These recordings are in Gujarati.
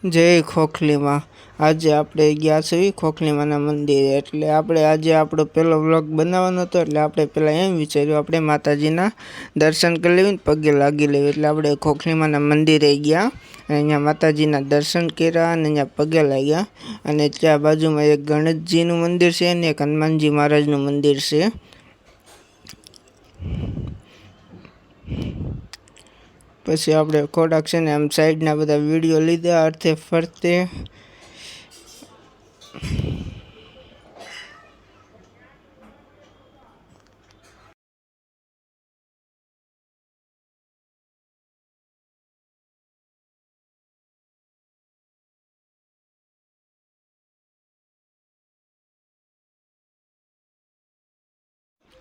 જય ખોખલીમાં। આજે આપણે ગયા છીએ ખોખલીમાના મંદિરે। એટલે આપણે આજે આપણો પહેલો વ્લોગ બનાવવાનો હતો, એટલે આપણે પહેલાં એમ વિચાર્યું આપણે માતાજીના દર્શન કરી લેવી ને પગે લાગી લેવી। એટલે આપણે ખોખલીમાના મંદિરે ગયા, અહીંયા માતાજીના દર્શન કર્યા અને અહીંયા પગે લાગ્યા। અને ત્યાં બાજુમાં એક ગણેશજીનું મંદિર છે અને એક હનુમાનજી મહારાજનું મંદિર છે। પછી આપણે ખોરાક છે ને આમ સાઈડના બધા વિડીયો લીધા અર્થે ફરતે।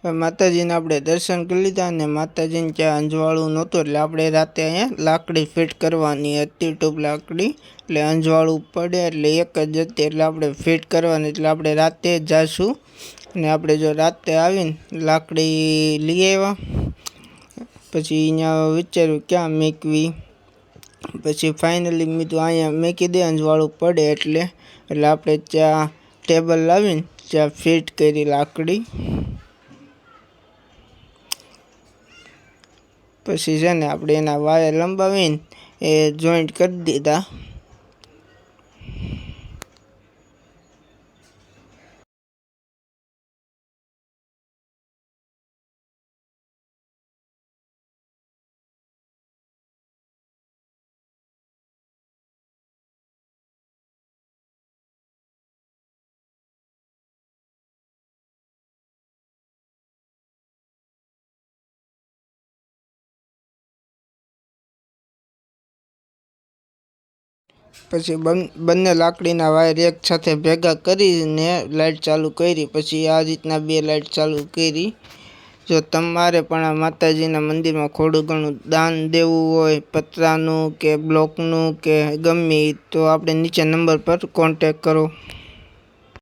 માતાજીને આપણે દર્શન કરી લીધા અને માતાજીને ત્યાં અંજવાળું નહોતું, એટલે આપણે રાતે અહીંયા લાકડી ફિટ કરવાની હતી, ટ્યુબ લાકડી। એટલે અંજવાળું પડે એટલે એક જ હતી, એટલે આપણે ફિટ કરવાની। એટલે આપણે રાતે જાશું અને આપણે જો રાતે આવીને લાકડી લઈ આવ્યા। પછી અહીંયા વિચાર્યું ક્યાં મૂકવી, પછી ફાઇનલી મેં તો અહીંયા મૂકી દે અંજવાળું પડે એટલે આપણે ત્યાં ટેબલ લાવીને ત્યાં ફિટ કરી લાકડી। પછી છે ને આપણે એના વાયર લંબાવીને એ જોઈન્ટ કરી દીધા। પછી બંને લાકડીના વાયર એક સાથે ભેગા કરીને લાઇટ ચાલુ કરી। પછી આ રીતના બે લાઇટ ચાલુ કરી। જો તમારે પણ આ માતાજીના મંદિરમાં થોડું ઘણું દાન દેવું હોય, પતરાનું કે બ્લોકનું કે ગમે, તો આપણે નીચે નંબર પર કોન્ટેક કરો।